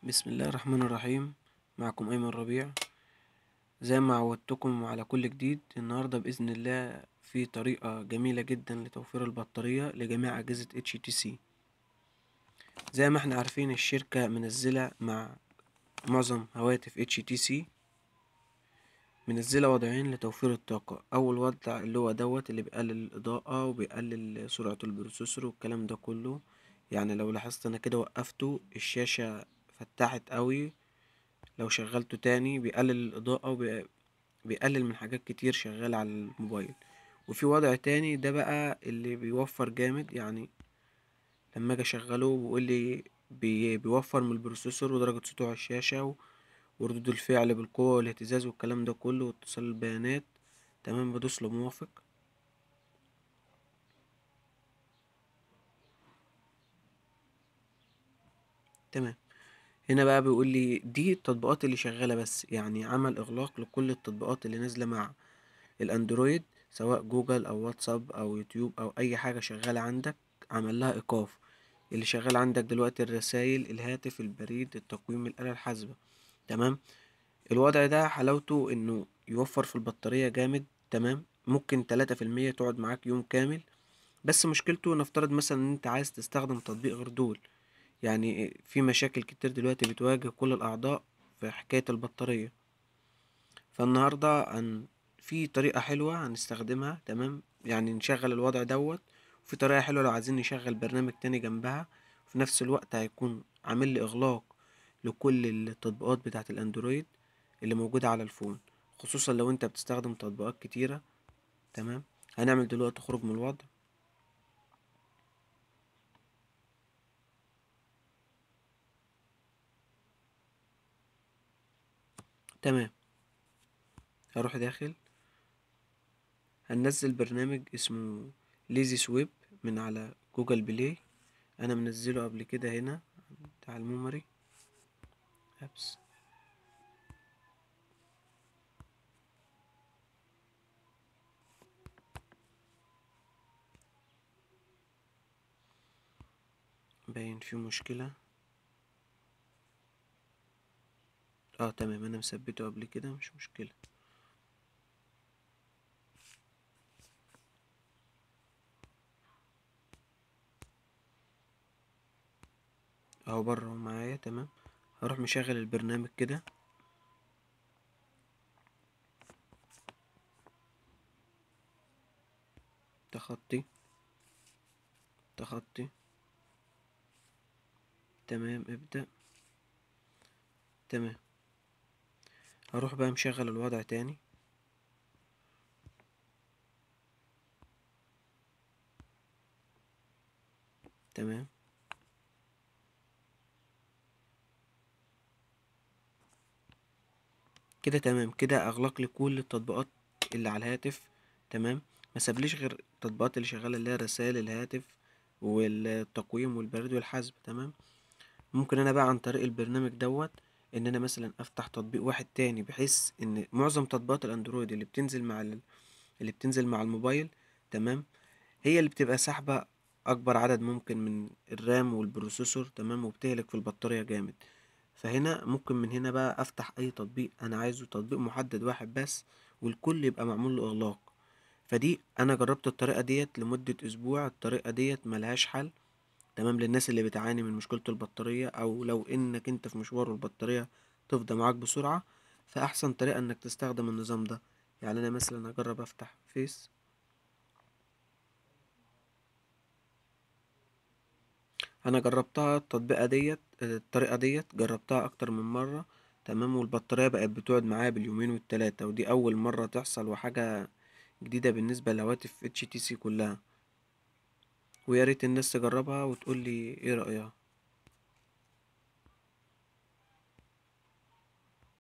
بسم الله الرحمن الرحيم. معكم أيمن ربيع. زي ما عودتكم على كل جديد، النهاردة بإذن الله في طريقة جميلة جدا لتوفير البطارية لجميع أجهزة HTC. زي ما احنا عارفين الشركة منزلة مع معظم هواتف HTC منزلة وضعين لتوفير الطاقة. أول وضع اللي هو اللي بيقلل الإضاءة وبيقلل سرعة البروسيسور والكلام ده كله. يعني لو لاحظت أنا كده وقفته الشاشة فتحت قوي. لو شغلته تاني بيقلل الإضاءة وبيقلل من حاجات كتير شغالة على الموبايل. وفي وضع تاني ده بقى اللي بيوفر جامد، يعني لما اجي اشغله بيقول لي بيوفر من البروسيسور ودرجة سطوع الشاشة وردود الفعل بالقوة والاهتزاز والكلام ده كله واتصال البيانات. تمام، بدوس له موافق. تمام، هنا بقى بيقول لي دي التطبيقات اللي شغالة بس، يعني عمل إغلاق لكل التطبيقات اللي نازلة مع الاندرويد، سواء جوجل او واتساب او يوتيوب او اي حاجة شغالة عندك عمل لها ايقاف. اللي شغال عندك دلوقتي الرسائل، الهاتف، البريد، التقويم، الآلة الحاسبة. تمام، الوضع ده حلاوته انه يوفر في البطارية جامد. تمام، ممكن 3% تقعد معاك يوم كامل. بس مشكلته نفترض مثلا ان انت عايز تستخدم تطبيق غير دول، يعني في مشاكل كتير دلوقتي بتواجه كل الاعضاء في حكاية البطارية. فالنهاردة في طريقة حلوة هنستخدمها. تمام، يعني نشغل الوضع وفي طريقة حلوة لو عايزين نشغل برنامج تاني جنبها. في نفس الوقت هيكون عامل لي إغلاق لكل التطبيقات بتاعة الأندرويد اللي موجودة على الفون، خصوصا لو انت بتستخدم تطبيقات كتيرة. تمام، هنعمل دلوقتي خروج من الوضع. تمام، هروح داخل. هننزل برنامج اسمه ليزي سويب من على جوجل بلاي. انا منزله قبل كده هنا بتاع الميموري ابس. باين فيه مشكلة. تمام، انا مثبته قبل كده مش مشكلة. اهو بره معايا. تمام، هروح مشغل البرنامج كده. تخطي تخطي. تمام، ابدأ. تمام، هروح بقى مشغل الوضع تاني. تمام كده. تمام كده، اغلق لي كل التطبيقات اللي على الهاتف. تمام، ما سابليش غير التطبيقات اللي شغاله اللي هي رسائل الهاتف والتقويم والبريد والحاسب. تمام، ممكن انا بقى عن طريق البرنامج ان انا مثلا افتح تطبيق واحد تاني، بحيث ان معظم تطبيقات الاندرويد اللي بتنزل مع الموبايل. تمام، هي اللي بتبقى سحبة اكبر عدد ممكن من الرام والبروسيسور. تمام، وبتهلك في البطارية جامد. فهنا ممكن من هنا بقى افتح اي تطبيق انا عايزه، تطبيق محدد واحد بس، والكل يبقى معمول له اغلاق. فدي انا جربت الطريقة ديت لمدة اسبوع. الطريقة ديت ملهاش حل. تمام، للناس اللي بتعاني من مشكلة البطارية، او لو انك انت في مشوار والبطارية تفضى معاك بسرعة، فاحسن طريقة انك تستخدم النظام ده. يعني انا مثلا اجرب افتح فيس. انا جربتها الطريقة ديت جربتها اكتر من مرة. تمام، والبطارية بقت بتقعد معايا باليومين والتلاتة، ودي اول مرة تحصل وحاجة جديدة بالنسبة لهواتف HTC كلها. ويا ريت الناس تجربها وتقول لي ايه رأيها.